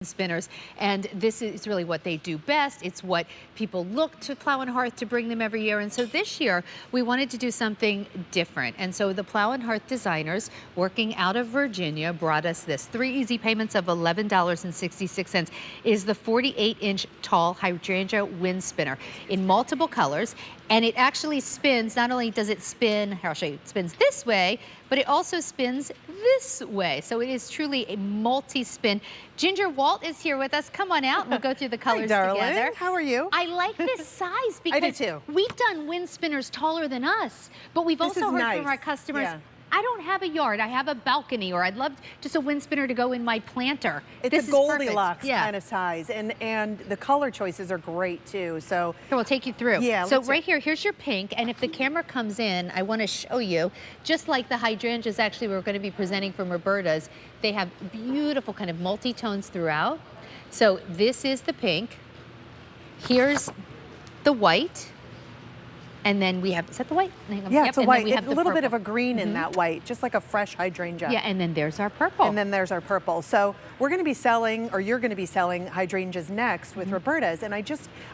spinners, and this is really what they do best. It's what people look to Plow and Hearth to bring them every year. And so this year we wanted to do something different, and so the Plow and Hearth designers working out of Virginia brought us this 3 easy payments of $11.66. Is the 48-inch tall hydrangea wind spinner in multiple colors, and it actually spins. Not only does it spin, here I'll show you, it spins this way, but it also spins this way. So it is truly a multi-spin. Ginger Walt is here with us. Come on out and we'll go through the colors Hi, darling. together. How are you? I like this size because I do too. We've done wind spinners taller than us, but we've also heard from our customers, I don't have a yard, I have a balcony, or I'd love just a wind spinner to go in my planter. It's a Goldilocks kind of size, and the color choices are great too. So here, we'll take you through. Yeah. So right here, here's your pink, and if the camera comes in, I want to show you, just like the hydrangeas actually we're going to be presenting from Roberta's, they have beautiful kind of multi-tones throughout. So this is the pink. Here's the white. And then we have, is that the white? Yeah, it's a white. A little bit of a green in that white, just like a fresh hydrangea. Yeah, and then there's our purple. And then there's our purple. So we're going to be selling, or you're going to be selling hydrangeas next with Roberta's. And I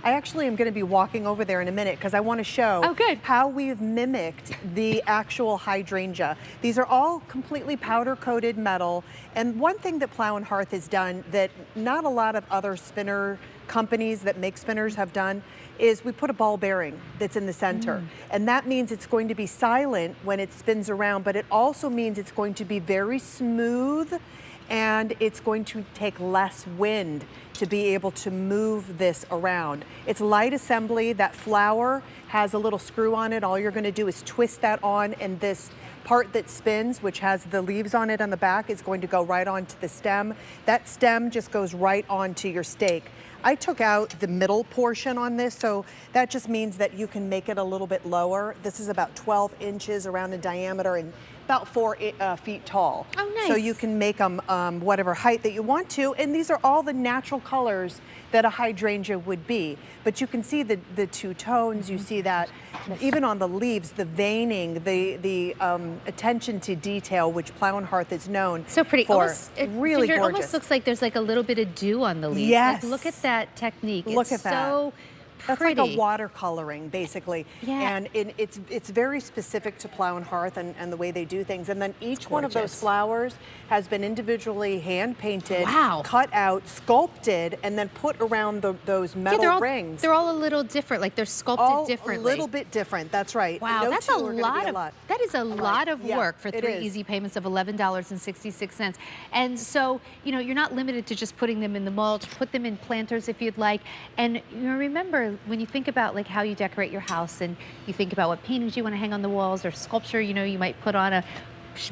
actually am going to be walking over there in a minute because I want to show how we've mimicked the actual hydrangea. These are all completely powder coated metal. And one thing that Plow and Hearth has done that not a lot of other spinner companies that make spinners have done is we put a ball bearing that's in the center. And that means it's going to be silent when it spins around, but it also means it's going to be very smooth and it's going to take less wind to be able to move this around. It's light assembly. That flower has a little screw on it. All you're going to do is twist that on, and this part that spins, which has the leaves on it on the back, is going to go right onto the stem. That stem just goes right onto your stake. I took out the middle portion on this, so that just means that you can make it a little bit lower. This is about 12 inches around in diameter and about 4 feet tall. Oh, nice. So you can make them whatever height that you want to, and these are all the natural colors that a hydrangea would be. But you can see the two tones, you see that even on the leaves, the veining, the attention to detail, which Plow and Hearth is known so pretty. for. Almost, really Ginger, gorgeous. It almost looks like there's like a little bit of dew on the leaves. Yes. Like, look at that technique. Look at that. So that's pretty. like a watercoloring, basically. Yeah. And it's very specific to Plow and Hearth and the way they do things. And then each one of those flowers has been individually hand-painted, cut out, sculpted, and then put around those metal rings. They're all a little different, like they're sculpted differently. A little bit different, that's right. Wow, No that's two a are lot be of, lot. that is a lot of work for 3 is. easy payments of $11.66. And so, you know, you're not limited to just putting them in the mulch, put them in planters if you'd like. And you know, remember, when you think about like how you decorate your house and you think about what paintings you want to hang on the walls or sculpture, you know, you might put on a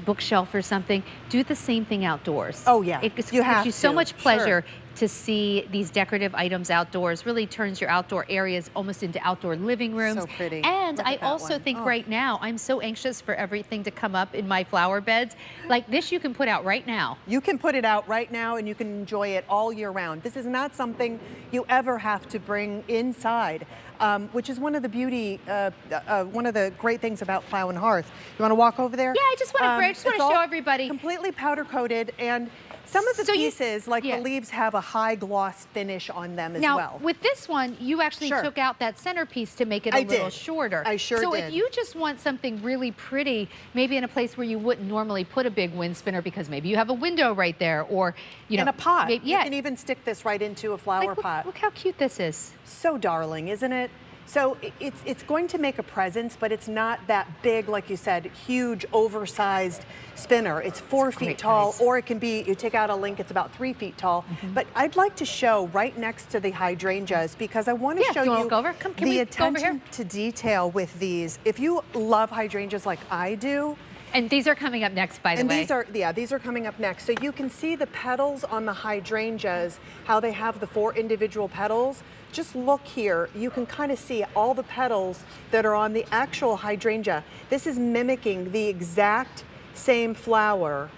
bookshelf or something, do the same thing outdoors. Oh yeah, it gives you so much pleasure to see these decorative items outdoors. Really turns your outdoor areas almost into outdoor living rooms. So pretty. And I also think right now, I'm so anxious for everything to come up in my flower beds. Like this you can put out right now. You can put it out right now and you can enjoy it all year round. This is not something you ever have to bring inside, which is one of the one of the great things about Plow and Hearth. You want to walk over there? Yeah, I just want to show everybody. Completely powder coated, and some of the pieces, like the leaves, have a high gloss finish on them as well. Now, with this one, you actually took out that centerpiece to make it a little shorter. I sure did. So if you just want something really pretty, maybe in a place where you wouldn't normally put a big wind spinner because maybe you have a window right there, or you know, in a pot. Maybe, you can even stick this right into a flower pot. Look how cute this is. So darling, isn't it? So it's going to make a presence, but it's not that big, like you said, huge, oversized spinner. It's 4 feet tall, or it can be, you take out a link, it's about 3 feet tall. But I'd like to show right next to the hydrangeas because I want to show you the attention to detail with these. If you love hydrangeas like I do, and these are coming up next, by the way. And these are coming up next. So you can see the petals on the hydrangeas, how they have the 4 individual petals. Just look here. You can kind of see all the petals that are on the actual hydrangea. This is mimicking the exact same flower,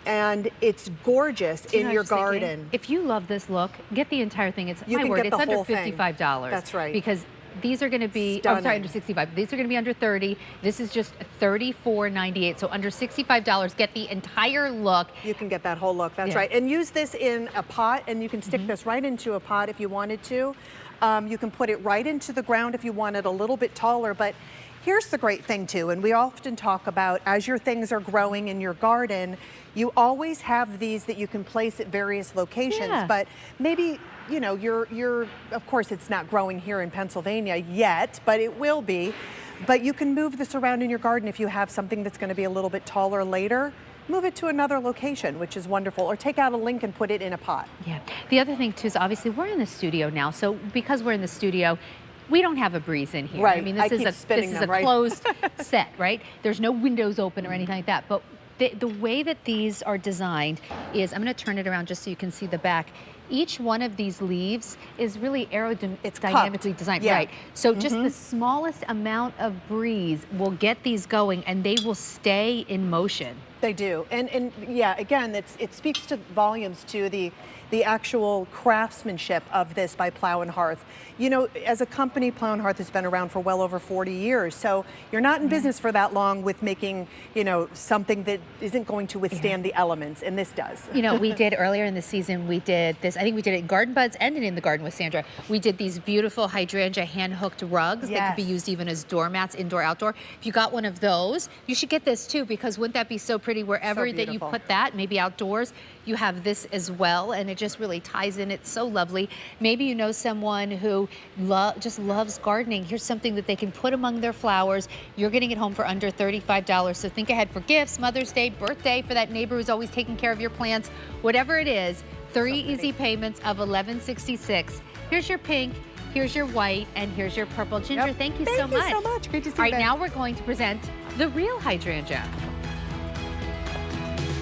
and it's gorgeous in your garden. If you love this look, get the entire thing. It's my word, it's under $55. That's right. Because these are going to be, Stunning. oh, sorry, under 65. These are going to be under 30. This is just $34.98. So under $65, get the entire look. You can get that whole look, that's right. And use this in a pot, and you can stick this right into a pot if you wanted to. You can put it right into the ground if you want it a little bit taller, but here's the great thing too, and we often talk about as your things are growing in your garden, you always have these that you can place at various locations, but maybe, you know, you're, of course it's not growing here in Pennsylvania yet, but it will be. But you can move this around in your garden if you have something that's going to be a little bit taller later. Move it to another location, which is wonderful, or take out a link and put it in a pot. Yeah. The other thing too is obviously we're in the studio now, so because we're in the studio, we don't have a breeze in here. Right. I mean, this is a closed set, right? There's no windows open or anything like that. But the way that these are designed is, I'm going to turn it around just so you can see the back. Each one of these leaves is really aerodynamically designed, right? So just the smallest amount of breeze will get these going, and they will stay in motion. They do, and yeah, again, it speaks to volumes to the actual craftsmanship of this by Plow and Hearth. You know, as a company, Plow and Hearth has been around for well over 40 years, so you're not in business for that long with making, you know, something that isn't going to withstand the elements, and this does. You know, we did earlier in the season, we did this, I think we did it in Garden Buds and in the garden with Sandra. We did these beautiful hydrangea hand-hooked rugs that could be used even as doormats, indoor, outdoor. If you got one of those, you should get this too, because wouldn't that be so pretty wherever that you put that, maybe outdoors, you have this as well, and it just really ties in. It's so lovely. Maybe you know someone who just loves gardening. Here's something that they can put among their flowers. You're getting it home for under $35, so think ahead for gifts, Mother's Day, birthday, for that neighbor who's always taking care of your plants. Whatever it is, 3 easy payments of $11.66. Here's your pink, here's your white, and here's your purple. Ginger, thank you so much. Thank you so much. Great to see you. All right, now we're going to present the real hydrangea.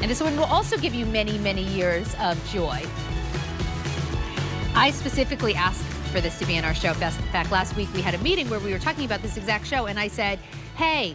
And this one will also give you many, many years of joy. I specifically asked for this to be in our show. In fact, last week we had a meeting where we were talking about this exact show, and I said, hey,